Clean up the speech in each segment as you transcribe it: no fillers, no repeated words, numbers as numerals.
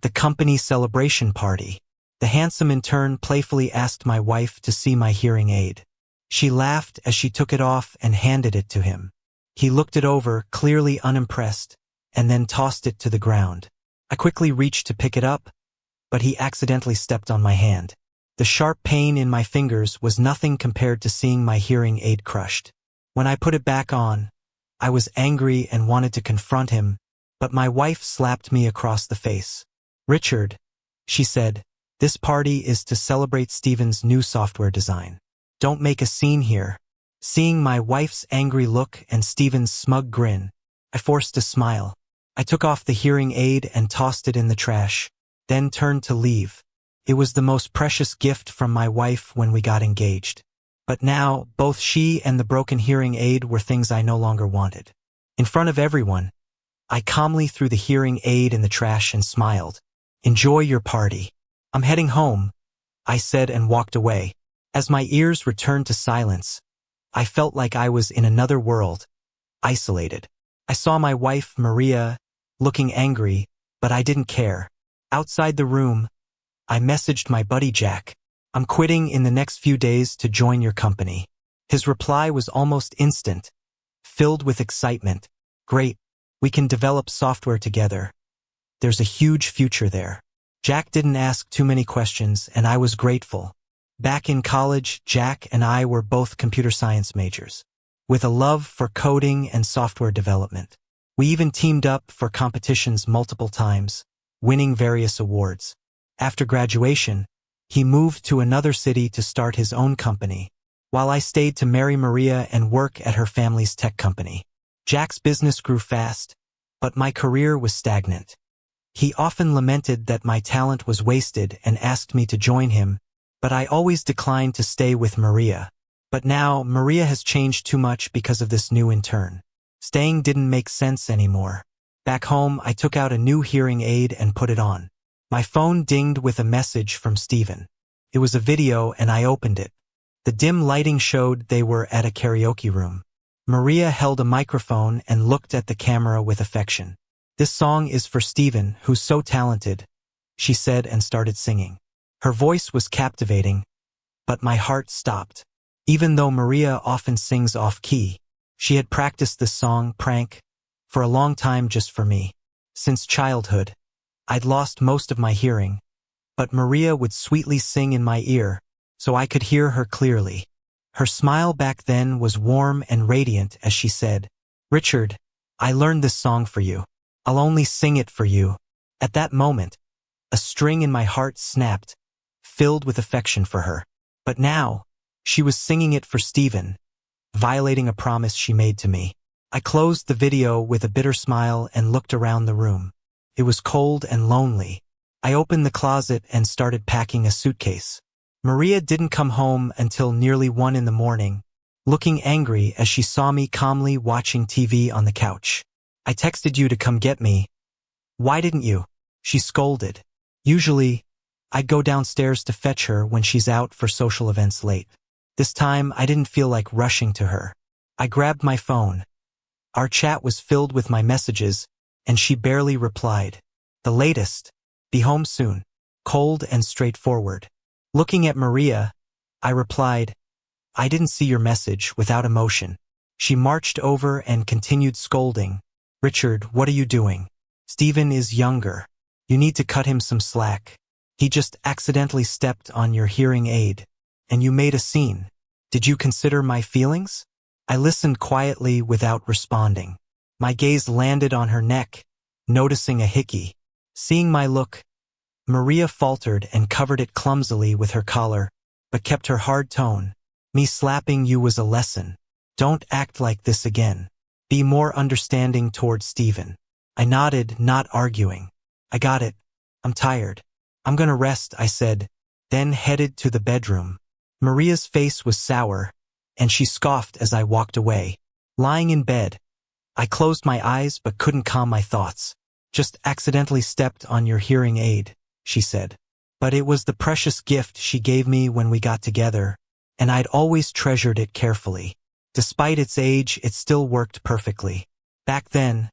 At the company celebration party, the handsome intern playfully asked my wife to see my hearing aid. She laughed as she took it off and handed it to him. He looked it over, clearly unimpressed, and then tossed it to the ground. I quickly reached to pick it up, but he accidentally stepped on my hand. The sharp pain in my fingers was nothing compared to seeing my hearing aid crushed. When I put it back on, I was angry and wanted to confront him, but my wife slapped me across the face. "Richard," she said, "this party is to celebrate Steven's new software design. Don't make a scene here." Seeing my wife's angry look and Steven's smug grin, I forced a smile. I took off the hearing aid and tossed it in the trash, then turned to leave. It was the most precious gift from my wife when we got engaged. But now, both she and the broken hearing aid were things I no longer wanted. In front of everyone, I calmly threw the hearing aid in the trash and smiled. "Enjoy your party. I'm heading home," I said and walked away. As my ears returned to silence, I felt like I was in another world, isolated. I saw my wife, Maria, looking angry, but I didn't care. Outside the room, I messaged my buddy Jack. "I'm quitting in the next few days to join your company." His reply was almost instant, filled with excitement. "Great, we can develop software together. There's a huge future there." Jack didn't ask too many questions, and I was grateful. Back in college, Jack and I were both computer science majors, with a love for coding and software development. We even teamed up for competitions multiple times, winning various awards. After graduation, he moved to another city to start his own company, while I stayed to marry Maria and work at her family's tech company. Jack's business grew fast, but my career was stagnant. He often lamented that my talent was wasted and asked me to join him, but I always declined to stay with Maria. But now, Maria has changed too much because of this new intern. Staying didn't make sense anymore. Back home, I took out a new hearing aid and put it on. My phone dinged with a message from Steven. It was a video and I opened it. The dim lighting showed they were at a karaoke room. Maria held a microphone and looked at the camera with affection. "This song is for Steven, who's so talented," she said and started singing. Her voice was captivating, but my heart stopped. Even though Maria often sings off-key, she had practiced this song, Prank, for a long time just for me. Since childhood, I'd lost most of my hearing, but Maria would sweetly sing in my ear, so I could hear her clearly. Her smile back then was warm and radiant as she said, "Richard, I learned this song for you. I'll only sing it for you." At that moment, a string in my heart snapped, filled with affection for her. But now, she was singing it for Steven, violating a promise she made to me. I closed the video with a bitter smile and looked around the room. It was cold and lonely. I opened the closet and started packing a suitcase. Maria didn't come home until nearly 1 in the morning, looking angry as she saw me calmly watching TV on the couch. "I texted you to come get me. Why didn't you?" she scolded. Usually, I'd go downstairs to fetch her when she's out for social events late. This time, I didn't feel like rushing to her. I grabbed my phone. Our chat was filled with my messages, and she barely replied. The latest, "Be home soon." Cold and straightforward. Looking at Maria, I replied, "I didn't see your message," without emotion. She marched over and continued scolding. "Richard, what are you doing? Steven is younger. You need to cut him some slack. He just accidentally stepped on your hearing aid, and you made a scene. Did you consider my feelings?" I listened quietly without responding. My gaze landed on her neck, noticing a hickey. Seeing my look, Maria faltered and covered it clumsily with her collar, but kept her hard tone. "Me slapping you was a lesson. Don't act like this again. Be more understanding toward Steven." I nodded, not arguing. "I got it. I'm tired. I'm gonna rest," I said, then headed to the bedroom. Maria's face was sour, and she scoffed as I walked away. Lying in bed, I closed my eyes but couldn't calm my thoughts. "Just accidentally stepped on your hearing aid," she said. But it was the precious gift she gave me when we got together, and I'd always treasured it carefully. Despite its age, it still worked perfectly. Back then,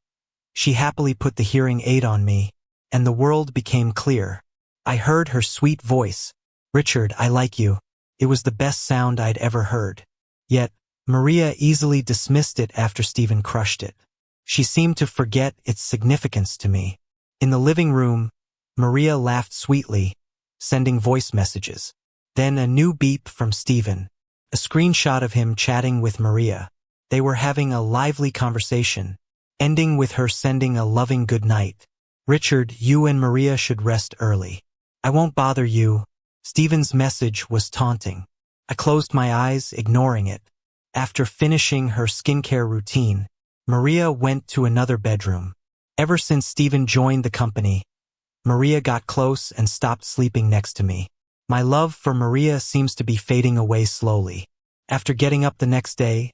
she happily put the hearing aid on me, and the world became clear. I heard her sweet voice. "Richard, I like you." It was the best sound I'd ever heard. Yet, Maria easily dismissed it after Stephen crushed it. She seemed to forget its significance to me. In the living room, Maria laughed sweetly, sending voice messages. Then a new beep from Stephen. A screenshot of him chatting with Maria. They were having a lively conversation, ending with her sending a loving good night. "Richard, you and Maria should rest early. I won't bother you." Stephen's message was taunting. I closed my eyes, ignoring it. After finishing her skincare routine, Maria went to another bedroom. Ever since Stephen joined the company, Maria got close and stopped sleeping next to me. My love for Maria seems to be fading away slowly. After getting up the next day,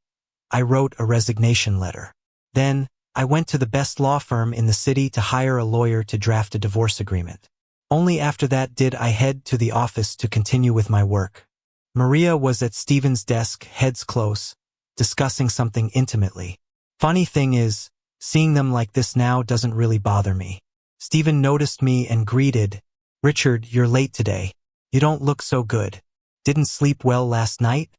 I wrote a resignation letter. Then, I went to the best law firm in the city to hire a lawyer to draft a divorce agreement. Only after that did I head to the office to continue with my work. Maria was at Stephen's desk, heads close, discussing something intimately. Funny thing is, seeing them like this now doesn't really bother me. Stephen noticed me and greeted, "Richard, you're late today. You don't look so good. Didn't sleep well last night?"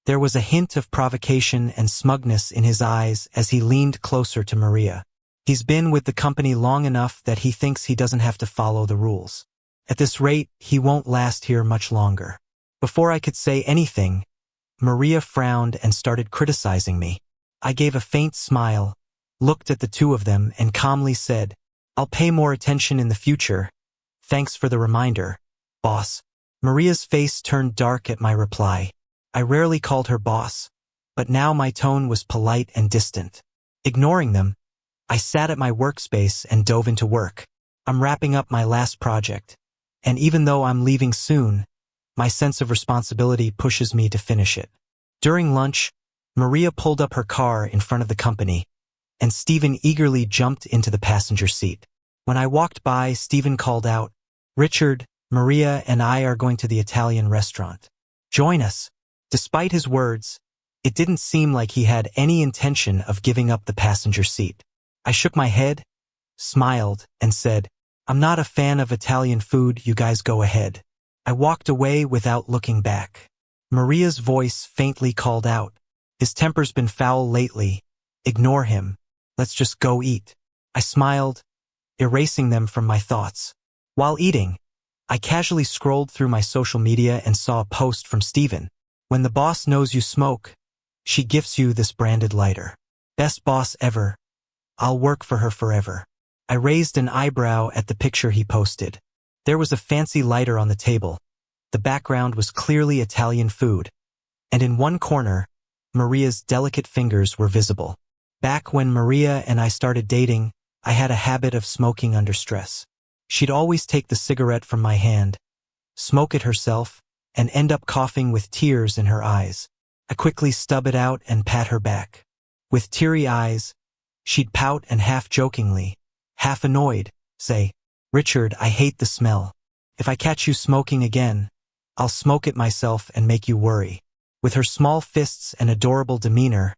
There was a hint of provocation and smugness in his eyes as he leaned closer to Maria. He's been with the company long enough that he thinks he doesn't have to follow the rules. At this rate, he won't last here much longer. Before I could say anything, Maria frowned and started criticizing me. I gave a faint smile, looked at the two of them, and calmly said, "I'll pay more attention in the future. Thanks for the reminder, boss." Maria's face turned dark at my reply. I rarely called her boss, but now my tone was polite and distant. Ignoring them, I sat at my workspace and dove into work. I'm wrapping up my last project, and even though I'm leaving soon, my sense of responsibility pushes me to finish it. During lunch, Maria pulled up her car in front of the company, and Stephen eagerly jumped into the passenger seat. When I walked by, Stephen called out, "Richard, Maria and I are going to the Italian restaurant. Join us." Despite his words, it didn't seem like he had any intention of giving up the passenger seat. I shook my head, smiled, and said, "I'm not a fan of Italian food, you guys go ahead." I walked away without looking back. Maria's voice faintly called out, "His temper's been foul lately. Ignore him. Let's just go eat." I smiled, erasing them from my thoughts. While eating, I casually scrolled through my social media and saw a post from Stephen. "When the boss knows you smoke, she gifts you this branded lighter. Best boss ever. I'll work for her forever." I raised an eyebrow at the picture he posted. There was a fancy lighter on the table. The background was clearly Italian food, and in one corner, Maria's delicate fingers were visible. Back when Maria and I started dating, I had a habit of smoking under stress. She'd always take the cigarette from my hand, smoke it herself, and end up coughing with tears in her eyes. I quickly stub it out and pat her back. With teary eyes, she'd pout and half-jokingly, half annoyed, say, "Richard, I hate the smell. If I catch you smoking again, I'll smoke it myself and make you worry." With her small fists and adorable demeanor,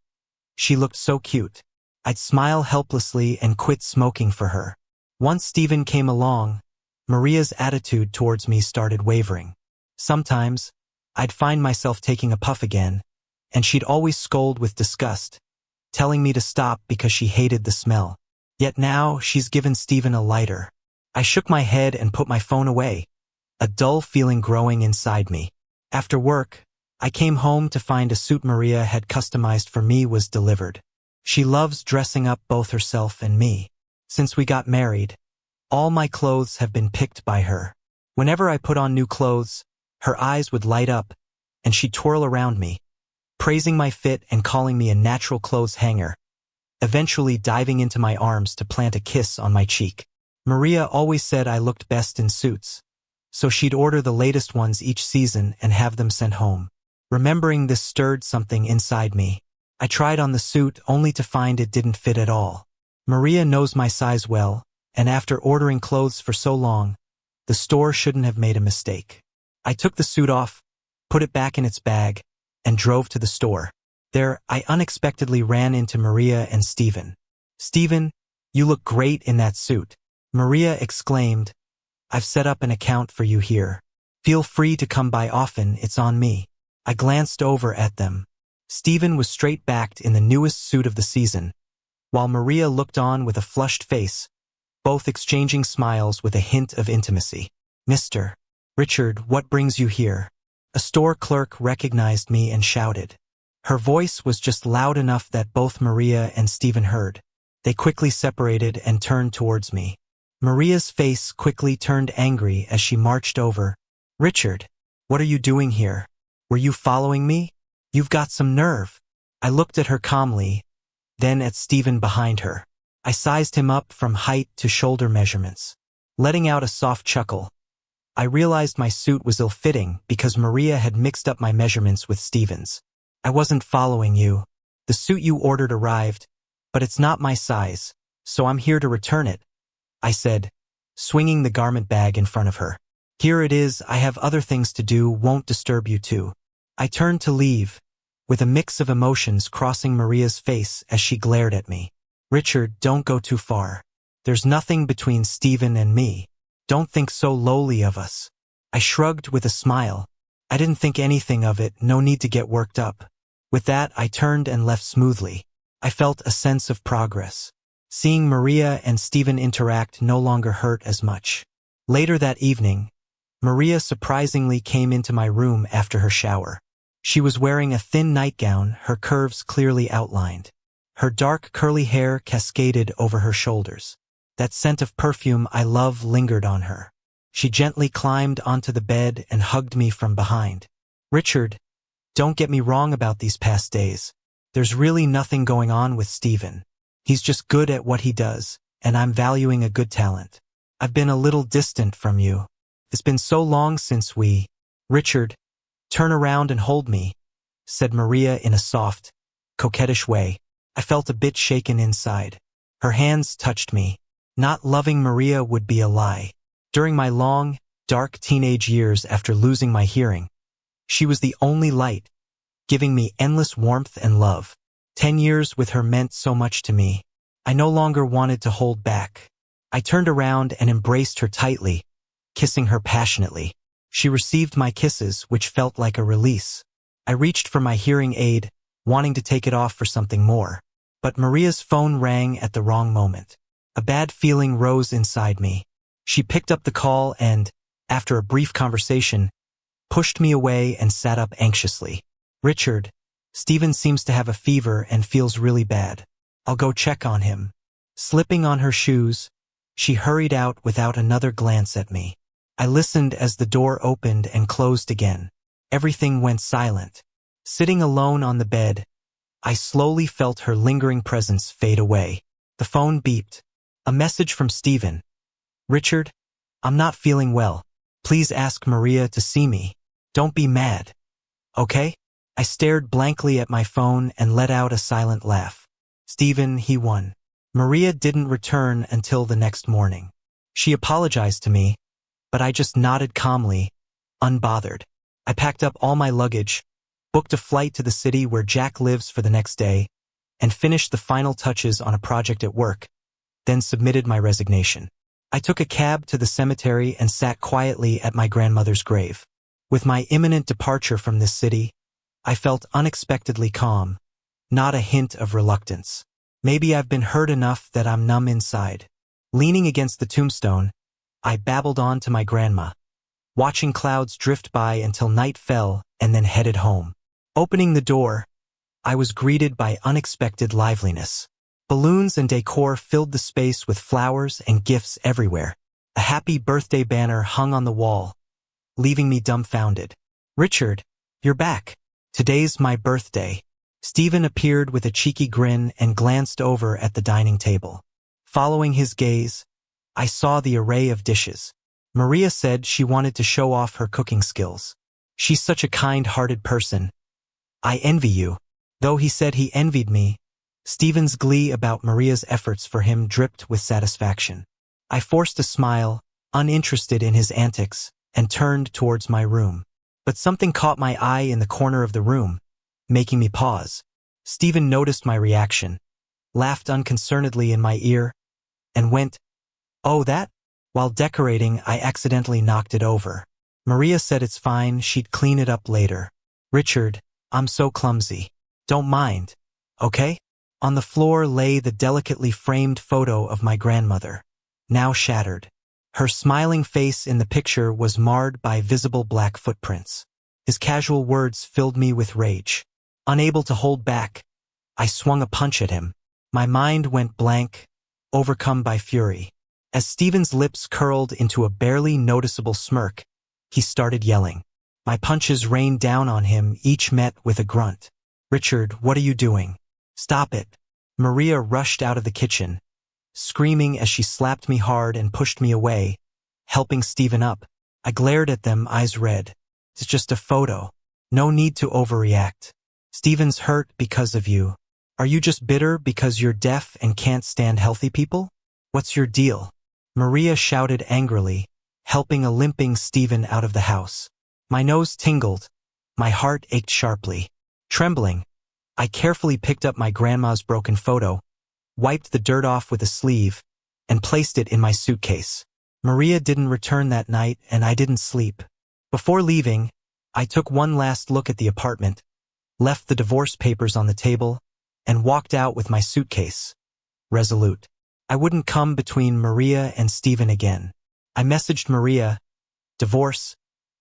she looked so cute. I'd smile helplessly and quit smoking for her. Once Stephen came along, Maria's attitude towards me started wavering. Sometimes, I'd find myself taking a puff again, and she'd always scold with disgust, telling me to stop because she hated the smell. Yet now, she's given Stephen a lighter. I shook my head and put my phone away, a dull feeling growing inside me. After work, I came home to find a suit Maria had customized for me was delivered. She loves dressing up both herself and me. Since we got married, all my clothes have been picked by her. Whenever I put on new clothes, her eyes would light up, and she'd twirl around me, praising my fit and calling me a natural clothes hanger, eventually diving into my arms to plant a kiss on my cheek. Maria always said I looked best in suits, so she'd order the latest ones each season and have them sent home. Remembering this stirred something inside me. I tried on the suit only to find it didn't fit at all. Maria knows my size well, and after ordering clothes for so long, the store shouldn't have made a mistake. I took the suit off, put it back in its bag, and drove to the store. There, I unexpectedly ran into Maria and Stephen. "Stephen, you look great in that suit." Maria exclaimed, "I've set up an account for you here. Feel free to come by often, it's on me." I glanced over at them. Stephen was straight-backed in the newest suit of the season, while Maria looked on with a flushed face, both exchanging smiles with a hint of intimacy. "Mr. Richard, what brings you here?" A store clerk recognized me and shouted. Her voice was just loud enough that both Maria and Stephen heard. They quickly separated and turned towards me. Maria's face quickly turned angry as she marched over. "Richard, what are you doing here? Were you following me? You've got some nerve." I looked at her calmly, then at Stephen behind her. I sized him up from height to shoulder measurements. Letting out a soft chuckle, I realized my suit was ill-fitting because Maria had mixed up my measurements with Stephen's. "I wasn't following you. The suit you ordered arrived, but it's not my size, so I'm here to return it," I said, swinging the garment bag in front of her. "Here it is, I have other things to do, won't disturb you too." I turned to leave, with a mix of emotions crossing Maria's face as she glared at me. "Richard, don't go too far. There's nothing between Stephen and me. Don't think so lowly of us." I shrugged with a smile. I didn't think anything of it, no need to get worked up. With that, I turned and left smoothly. I felt a sense of progress. Seeing Maria and Stephen interact no longer hurt as much. Later that evening, Maria surprisingly came into my room after her shower. She was wearing a thin nightgown, her curves clearly outlined. Her dark curly hair cascaded over her shoulders. That scent of perfume I love lingered on her. She gently climbed onto the bed and hugged me from behind. "Richard, don't get me wrong about these past days. There's really nothing going on with Stephen. He's just good at what he does, and I'm valuing a good talent. I've been a little distant from you. It's been so long since we—" "Richard, turn around and hold me," said Maria in a soft, coquettish way. I felt a bit shaken inside. Her hands touched me. Not loving Maria would be a lie. During my long, dark teenage years after losing my hearing, she was the only light, giving me endless warmth and love. 10 years with her meant so much to me. I no longer wanted to hold back. I turned around and embraced her tightly, kissing her passionately. She received my kisses, which felt like a release. I reached for my hearing aid, wanting to take it off for something more. But Maria's phone rang at the wrong moment. A bad feeling rose inside me. She picked up the call and, after a brief conversation, pushed me away and sat up anxiously. "Richard, Stephen seems to have a fever and feels really bad. I'll go check on him." Slipping on her shoes, she hurried out without another glance at me. I listened as the door opened and closed again. Everything went silent. Sitting alone on the bed, I slowly felt her lingering presence fade away. The phone beeped. A message from Stephen. "Richard, I'm not feeling well. Please ask Maria to see me. Don't be mad. Okay?" I stared blankly at my phone and let out a silent laugh. Stephen, he won. Maria didn't return until the next morning. She apologized to me, but I just nodded calmly, unbothered. I packed up all my luggage, booked a flight to the city where Jack lives for the next day, and finished the final touches on a project at work, then submitted my resignation. I took a cab to the cemetery and sat quietly at my grandmother's grave. With my imminent departure from this city, I felt unexpectedly calm, not a hint of reluctance. Maybe I've been hurt enough that I'm numb inside. Leaning against the tombstone, I babbled on to my grandma, watching clouds drift by until night fell and then headed home. Opening the door, I was greeted by unexpected liveliness. Balloons and decor filled the space with flowers and gifts everywhere. A happy birthday banner hung on the wall, leaving me dumbfounded. "Richard, you're back. Today's my birthday." Stephen appeared with a cheeky grin and glanced over at the dining table. Following his gaze, I saw the array of dishes. Maria said she wanted to show off her cooking skills. "She's such a kind-hearted person. I envy you." Though he said he envied me, Stephen's glee about Maria's efforts for him dripped with satisfaction. I forced a smile, uninterested in his antics, and turned towards my room. But something caught my eye in the corner of the room, making me pause. Stephen noticed my reaction, laughed unconcernedly in my ear, and went, Oh, that? While decorating, I accidentally knocked it over. Maria said it's fine, she'd clean it up later. Richard, I'm so clumsy. Don't mind, okay? On the floor lay the delicately framed photo of my grandmother, now shattered. Her smiling face in the picture was marred by visible black footprints. His casual words filled me with rage. Unable to hold back, I swung a punch at him. My mind went blank, overcome by fury. As Stephen's lips curled into a barely noticeable smirk, he started yelling. My punches rained down on him, each met with a grunt. Richard, what are you doing? Stop it. Maria rushed out of the kitchen, screaming as she slapped me hard and pushed me away, helping Stephen up. I glared at them, eyes red. It's just a photo. No need to overreact. Stephen's hurt because of you. Are you just bitter because you're deaf and can't stand healthy people? What's your deal? Maria shouted angrily, helping a limping Stephen out of the house. My nose tingled. My heart ached sharply. Trembling, I carefully picked up my grandma's broken photo, wiped the dirt off with a sleeve, and placed it in my suitcase. Maria didn't return that night, and I didn't sleep. Before leaving, I took one last look at the apartment, left the divorce papers on the table, and walked out with my suitcase, resolute. I wouldn't come between Maria and Stephen again. I messaged Maria, divorce,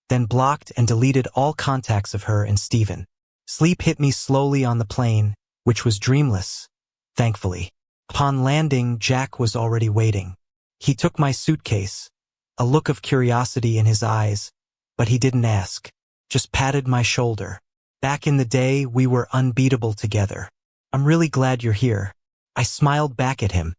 then blocked and deleted all contacts of her and Stephen. Sleep hit me slowly on the plane, which was dreamless, thankfully. Upon landing, Jack was already waiting. He took my suitcase, a look of curiosity in his eyes, but he didn't ask, just patted my shoulder. Back in the day, we were unbeatable together. I'm really glad you're here. I smiled back at him,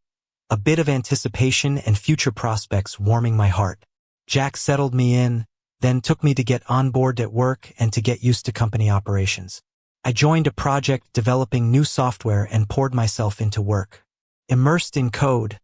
a bit of anticipation and future prospects warming my heart. Jack settled me in, then took me to get on board at work and to get used to company operations. I joined a project developing new software and poured myself into work. Immersed in code,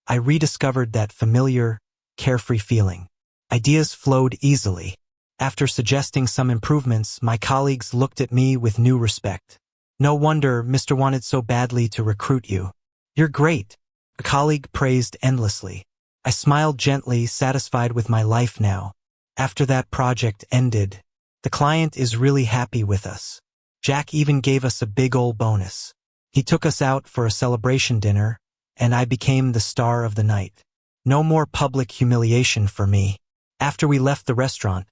I rediscovered that familiar, carefree feeling. Ideas flowed easily. After suggesting some improvements, my colleagues looked at me with new respect. No wonder Mr. wanted so badly to recruit you. You're great, a colleague praised endlessly. I smiled gently, satisfied with my life now. After that project ended, the client is really happy with us. Jack even gave us a big ol' bonus. He took us out for a celebration dinner, and I became the star of the night. No more public humiliation for me. After we left the restaurant,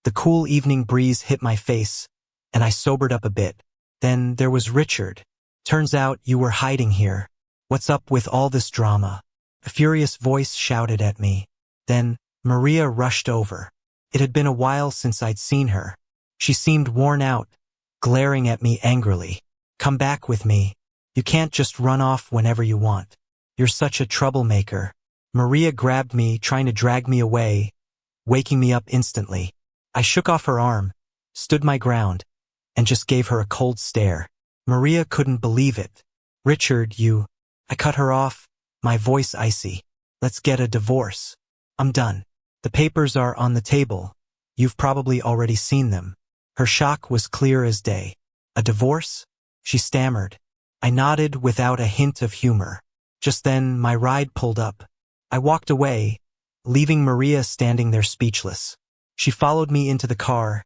the cool evening breeze hit my face, and I sobered up a bit. Then there was Richard. Turns out you were hiding here. What's up with all this drama? A furious voice shouted at me. Then Maria rushed over. It had been a while since I'd seen her. She seemed worn out, glaring at me angrily. Come back with me. You can't just run off whenever you want. You're such a troublemaker. Maria grabbed me, trying to drag me away, waking me up instantly. I shook off her arm, stood my ground, and just gave her a cold stare. Maria couldn't believe it. Richard, you... I cut her off, my voice icy. Let's get a divorce. I'm done. The papers are on the table. You've probably already seen them. Her shock was clear as day. A divorce? She stammered. I nodded without a hint of humor. Just then, my ride pulled up. I walked away, leaving Maria standing there speechless. She followed me into the car,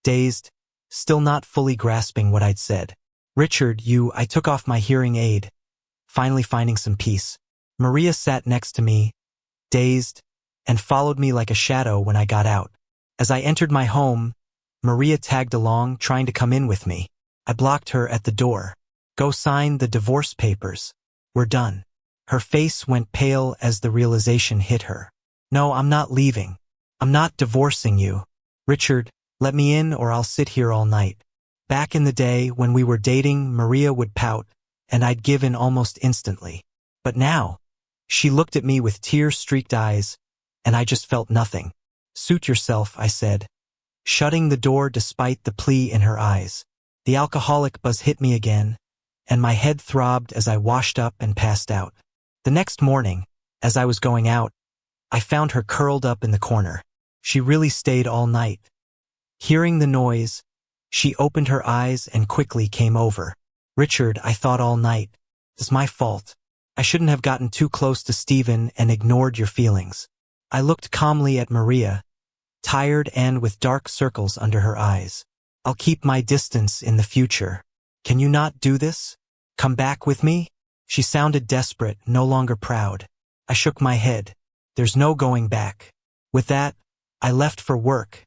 dazed, still not fully grasping what I'd said. Richard, I took off my hearing aid, finally finding some peace. Maria sat next to me, dazed, and followed me like a shadow when I got out. As I entered my home, Maria tagged along, trying to come in with me. I blocked her at the door. Go sign the divorce papers. We're done. Her face went pale as the realization hit her. No, I'm not leaving. I'm not divorcing you. Richard, let me in or I'll sit here all night. Back in the day, when we were dating, Maria would pout, and I'd give in almost instantly. But now, she looked at me with tear-streaked eyes, and I just felt nothing. Suit yourself, I said, shutting the door despite the plea in her eyes. The alcoholic buzz hit me again, and my head throbbed as I washed up and passed out. The next morning, as I was going out, I found her curled up in the corner. She really stayed all night. Hearing the noise, she opened her eyes and quickly came over. Richard, I thought all night. It's my fault. I shouldn't have gotten too close to Steven and ignored your feelings. I looked calmly at Maria, tired and with dark circles under her eyes. I'll keep my distance in the future. Can you not do this? Come back with me? She sounded desperate, no longer proud. I shook my head. There's no going back. With that, I left for work,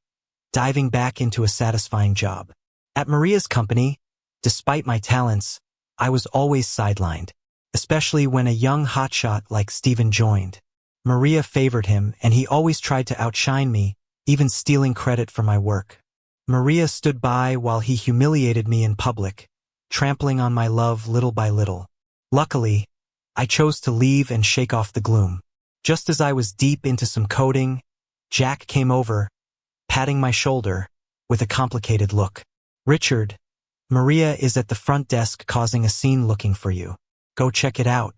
diving back into a satisfying job. At Maria's company, despite my talents, I was always sidelined, especially when a young hotshot like Steven joined. Maria favored him, and he always tried to outshine me, even stealing credit for my work. Maria stood by while he humiliated me in public, trampling on my love little by little. Luckily, I chose to leave and shake off the gloom. Just as I was deep into some coding, Jack came over, patting my shoulder, with a complicated look. Richard, Maria is at the front desk causing a scene looking for you. Go check it out.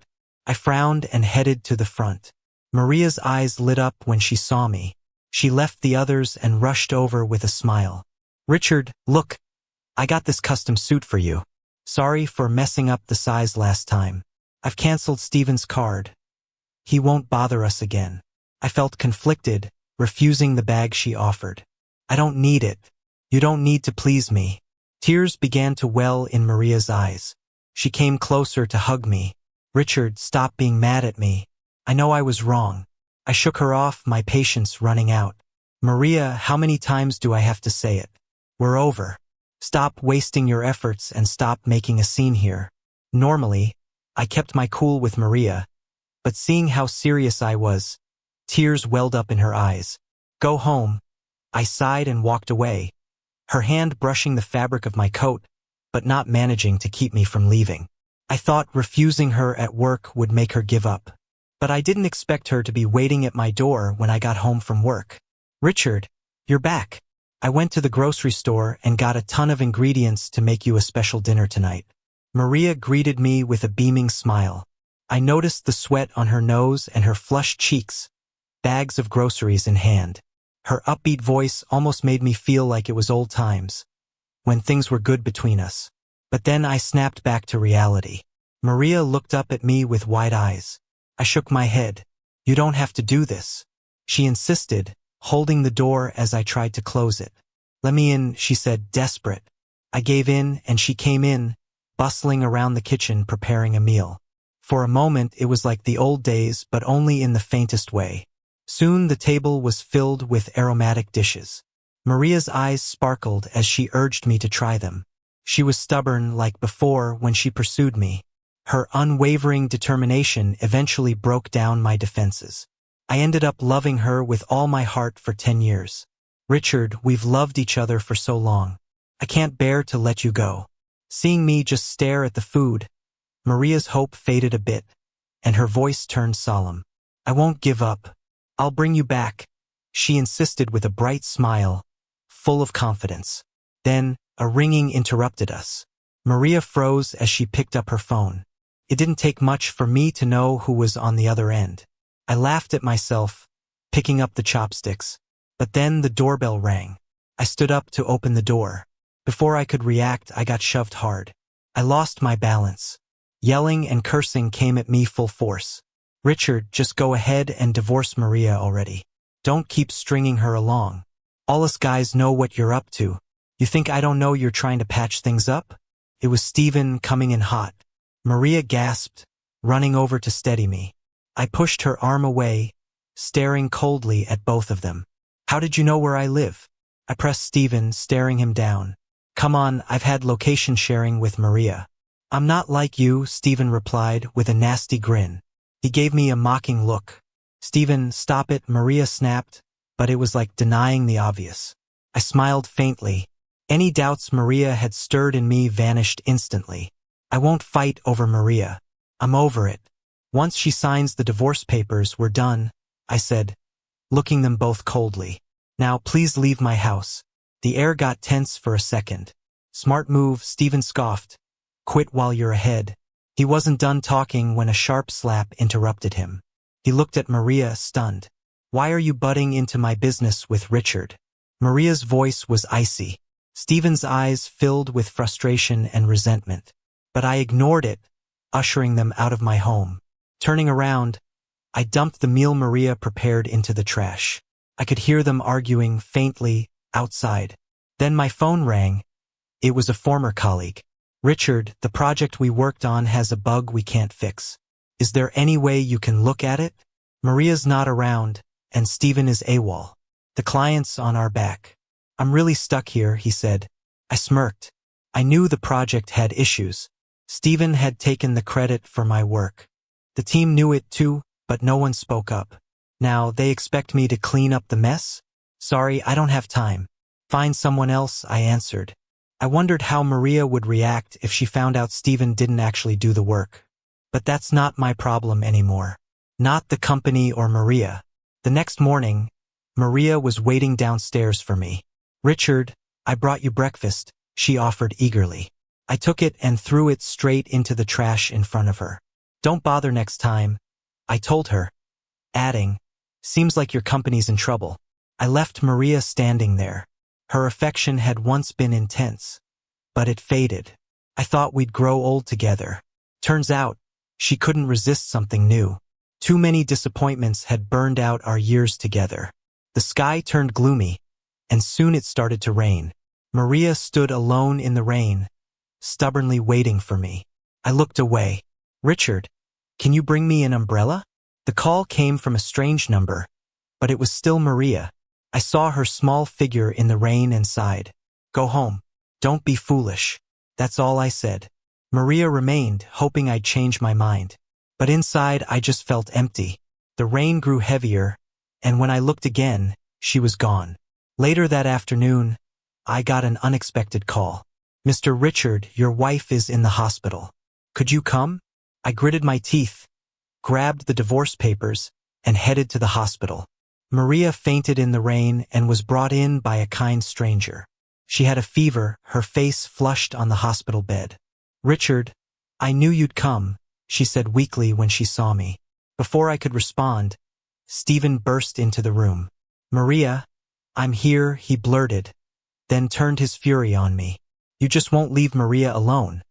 I frowned and headed to the front. Maria's eyes lit up when she saw me. She left the others and rushed over with a smile. Richard, look, I got this custom suit for you. Sorry for messing up the size last time. I've canceled Steven's card. He won't bother us again. I felt conflicted, refusing the bag she offered. I don't need it. You don't need to please me. Tears began to well in Maria's eyes. She came closer to hug me. Richard, stop being mad at me. I know I was wrong. I shook her off, my patience running out. Maria, how many times do I have to say it? We're over. Stop wasting your efforts and stop making a scene here. Normally, I kept my cool with Maria, but seeing how serious I was, tears welled up in her eyes. Go home. I sighed and walked away, her hand brushing the fabric of my coat, but not managing to keep me from leaving. I thought refusing her at work would make her give up, but I didn't expect her to be waiting at my door when I got home from work. Richard, you're back. I went to the grocery store and got a ton of ingredients to make you a special dinner tonight. Maria greeted me with a beaming smile. I noticed the sweat on her nose and her flushed cheeks, bags of groceries in hand. Her upbeat voice almost made me feel like it was old times, when things were good between us. But then I snapped back to reality. Maria looked up at me with wide eyes. I shook my head. You don't have to do this. She insisted, holding the door as I tried to close it. Let me in, she said, desperate. I gave in, and she came in, bustling around the kitchen preparing a meal. For a moment it was like the old days, but only in the faintest way. Soon the table was filled with aromatic dishes. Maria's eyes sparkled as she urged me to try them. She was stubborn like before when she pursued me. Her unwavering determination eventually broke down my defenses. I ended up loving her with all my heart for 10 years. Richard, we've loved each other for so long. I can't bear to let you go. Seeing me just stare at the food, Maria's hope faded a bit, and her voice turned solemn. I won't give up. I'll bring you back, she insisted with a bright smile, full of confidence. Then, a ringing interrupted us. Maria froze as she picked up her phone. It didn't take much for me to know who was on the other end. I laughed at myself, picking up the chopsticks. But then the doorbell rang. I stood up to open the door. Before I could react, I got shoved hard. I lost my balance. Yelling and cursing came at me full force. Richard, just go ahead and divorce Maria already. Don't keep stringing her along. All us guys know what you're up to. You think I don't know you're trying to patch things up? It was Steven coming in hot. Maria gasped, running over to steady me. I pushed her arm away, staring coldly at both of them. How did you know where I live? I pressed Steven, staring him down. Come on, I've had location sharing with Maria. I'm not like you, Steven replied with a nasty grin. He gave me a mocking look. Steven, stop it, Maria snapped, but it was like denying the obvious. I smiled faintly. Any doubts Maria had stirred in me vanished instantly. I won't fight over Maria. I'm over it. Once she signs the divorce papers, we're done, I said, looking them both coldly. Now please leave my house. The air got tense for a second. Smart move, Steven scoffed. Quit while you're ahead. He wasn't done talking when a sharp slap interrupted him. He looked at Maria, stunned. Why are you butting into my business with Richard? Maria's voice was icy. Steven's eyes filled with frustration and resentment. But I ignored it, ushering them out of my home. Turning around, I dumped the meal Maria prepared into the trash. I could hear them arguing faintly outside. Then my phone rang. It was a former colleague. "Richard, the project we worked on has a bug we can't fix. Is there any way you can look at it? Maria's not around, and Steven is AWOL. The client's on our back." "I'm really stuck here," he said. I smirked. I knew the project had issues. Steven had taken the credit for my work. The team knew it too, but no one spoke up. Now they expect me to clean up the mess? "Sorry, I don't have time." "Find someone else," I answered. I wondered how Maria would react if she found out Steven didn't actually do the work. But that's not my problem anymore. Not the company or Maria. The next morning, Maria was waiting downstairs for me. "Richard, I brought you breakfast," she offered eagerly. I took it and threw it straight into the trash in front of her. "Don't bother next time," I told her, adding, "Seems like your company's in trouble." I left Maria standing there. Her affection had once been intense, but it faded. I thought we'd grow old together. Turns out, she couldn't resist something new. Too many disappointments had burned out our years together. The sky turned gloomy, and soon it started to rain. Maria stood alone in the rain, stubbornly waiting for me. I looked away. "Richard, can you bring me an umbrella?" The call came from a strange number, but it was still Maria. I saw her small figure in the rain and sighed. "Go home. Don't be foolish." That's all I said. Maria remained, hoping I'd change my mind. But inside, I just felt empty. The rain grew heavier, and when I looked again, she was gone. Later that afternoon, I got an unexpected call. "Mr. Richard, your wife is in the hospital. Could you come?" I gritted my teeth, grabbed the divorce papers, and headed to the hospital. Maria fainted in the rain and was brought in by a kind stranger. She had a fever, her face flushed on the hospital bed. "Richard, I knew you'd come," she said weakly when she saw me. Before I could respond, Steven burst into the room. "Maria, I'm here," he blurted, then turned his fury on me. "You just won't leave Maria alone."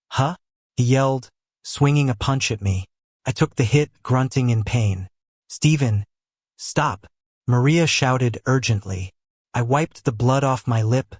"Huh?" he yelled, swinging a punch at me. I took the hit, grunting in pain. "Steven, stop," Maria shouted urgently. I wiped the blood off my lip,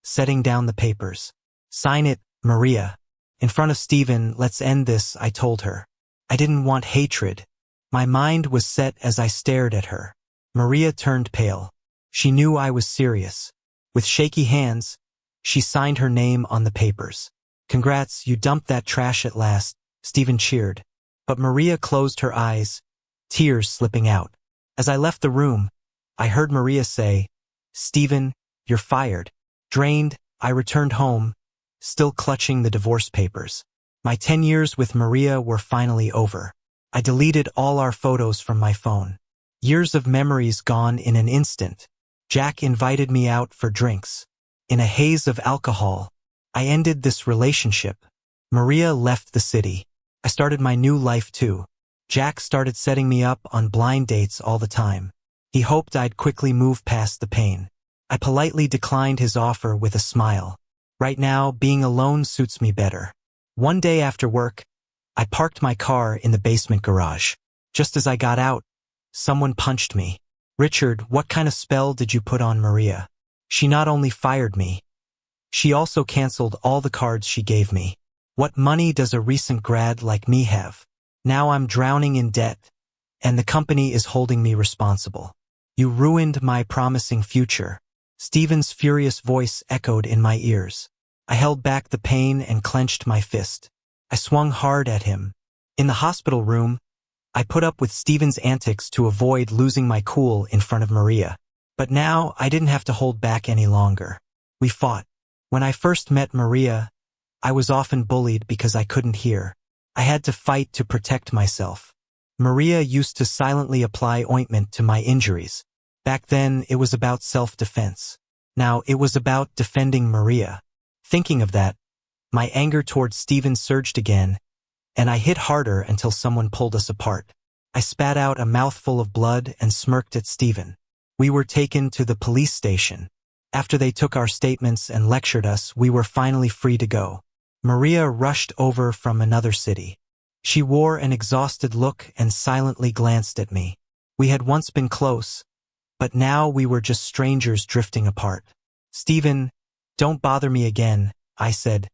setting down the papers. "Sign it, Maria." In front of Steven, "Let's end this," I told her. I didn't want hatred. My mind was set as I stared at her. Maria turned pale. She knew I was serious. With shaky hands, she signed her name on the papers. "Congrats, you dumped that trash at last," Steven cheered. But Maria closed her eyes, tears slipping out. As I left the room, I heard Maria say, "Steven, you're fired." Drained, I returned home, still clutching the divorce papers. My 10 years with Maria were finally over. I deleted all our photos from my phone. Years of memories gone in an instant. Jack invited me out for drinks. In a haze of alcohol, I ended this relationship. Maria left the city. I started my new life too. Jack started setting me up on blind dates all the time. He hoped I'd quickly move past the pain. I politely declined his offer with a smile. Right now, being alone suits me better. One day after work, I parked my car in the basement garage. Just as I got out, someone punched me. "Richard, what kind of spell did you put on Maria? She not only fired me, she also canceled all the cards she gave me. What money does a recent grad like me have? Now I'm drowning in debt, and the company is holding me responsible. You ruined my promising future." Steven's furious voice echoed in my ears. I held back the pain and clenched my fist. I swung hard at him. In the hospital room, I put up with Steven's antics to avoid losing my cool in front of Maria. But now I didn't have to hold back any longer. We fought. When I first met Maria, I was often bullied because I couldn't hear. I had to fight to protect myself. Maria used to silently apply ointment to my injuries. Back then, it was about self-defense. Now it was about defending Maria. Thinking of that, my anger towards Steven surged again, and I hit harder until someone pulled us apart. I spat out a mouthful of blood and smirked at Steven. We were taken to the police station. After they took our statements and lectured us, we were finally free to go. Maria rushed over from another city. She wore an exhausted look and silently glanced at me. We had once been close, but now we were just strangers drifting apart. "Stephen, don't bother me again," I said,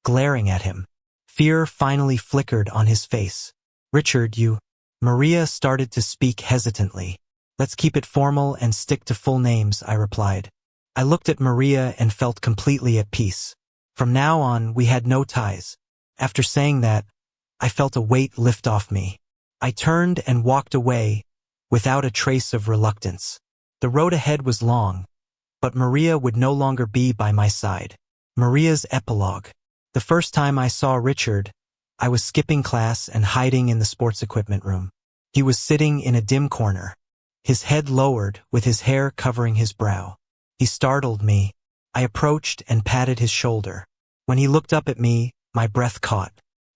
glaring at him. Fear finally flickered on his face. "Richard, you—" Maria started to speak hesitantly. "Let's keep it formal and stick to full names," I replied. I looked at Maria and felt completely at peace. From now on, we had no ties. After saying that, I felt a weight lift off me. I turned and walked away, without a trace of reluctance. The road ahead was long, but Maria would no longer be by my side. Maria's epilogue. The first time I saw Richard, I was skipping class and hiding in the sports equipment room. He was sitting in a dim corner, his head lowered, with his hair covering his brow. He startled me. I approached and patted his shoulder. When he looked up at me, my breath caught.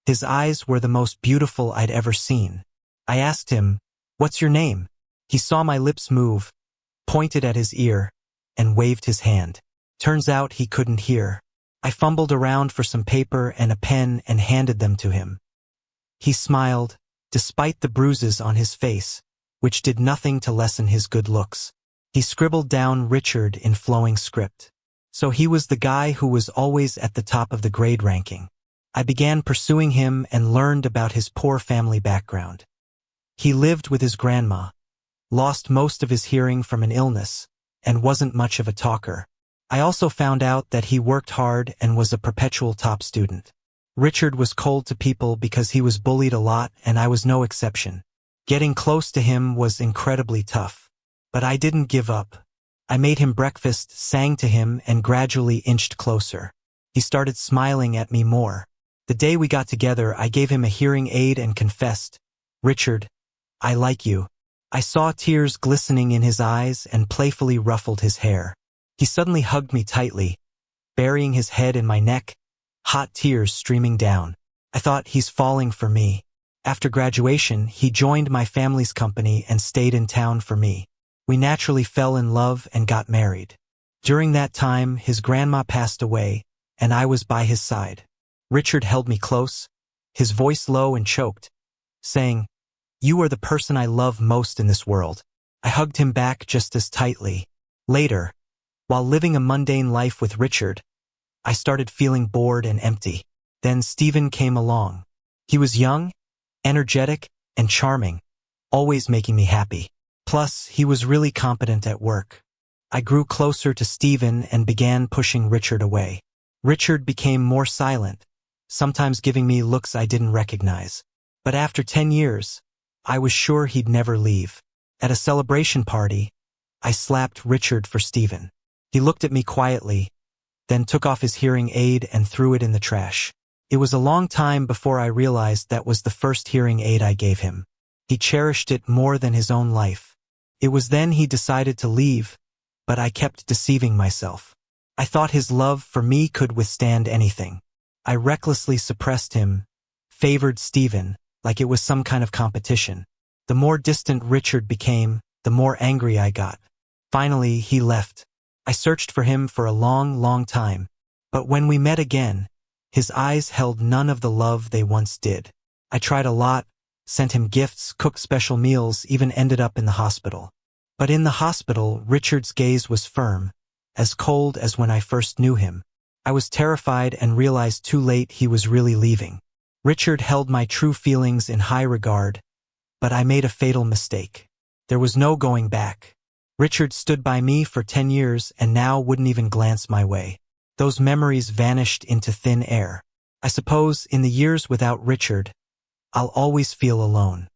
His eyes were the most beautiful I'd ever seen. I asked him, "What's your name?" He saw my lips move, pointed at his ear, and waved his hand. Turns out he couldn't hear. I fumbled around for some paper and a pen and handed them to him. He smiled, despite the bruises on his face, which did nothing to lessen his good looks. He scribbled down Richard in flowing script. So he was the guy who was always at the top of the grade ranking. I began pursuing him and learned about his poor family background. He lived with his grandma, lost most of his hearing from an illness, and wasn't much of a talker. I also found out that he worked hard and was a perpetual top student. Richard was cold to people because he was bullied a lot, and I was no exception. Getting close to him was incredibly tough. But I didn't give up. I made him breakfast, sang to him, and gradually inched closer. He started smiling at me more. The day we got together, I gave him a hearing aid and confessed, "Richard, I like you." I saw tears glistening in his eyes and playfully ruffled his hair. He suddenly hugged me tightly, burying his head in my neck, hot tears streaming down. I thought, he's falling for me. After graduation, he joined my family's company and stayed in town for me. We naturally fell in love and got married. During that time, his grandma passed away, and I was by his side. Richard held me close, his voice low and choked, saying, "You are the person I love most in this world." I hugged him back just as tightly. Later, while living a mundane life with Richard, I started feeling bored and empty. Then Stephen came along. He was young, energetic, and charming, always making me happy. Plus, he was really competent at work. I grew closer to Stephen and began pushing Richard away. Richard became more silent, sometimes giving me looks I didn't recognize. But after 10 years, I was sure he'd never leave. At a celebration party, I slapped Richard for Stephen. He looked at me quietly, then took off his hearing aid and threw it in the trash. It was a long time before I realized that was the first hearing aid I gave him. He cherished it more than his own life. It was then he decided to leave, but I kept deceiving myself. I thought his love for me could withstand anything. I recklessly suppressed him, favored Stephen, like it was some kind of competition. The more distant Richard became, the more angry I got. Finally, he left. I searched for him for a long, long time, but when we met again, his eyes held none of the love they once did. I tried a lot, sent him gifts, cooked special meals, even ended up in the hospital. But in the hospital, Richard's gaze was firm, as cold as when I first knew him. I was terrified and realized too late he was really leaving. Richard held my true feelings in high regard, but I made a fatal mistake. There was no going back. Richard stood by me for 10 years and now wouldn't even glance my way. Those memories vanished into thin air. I suppose in the years without Richard, I'll always feel alone.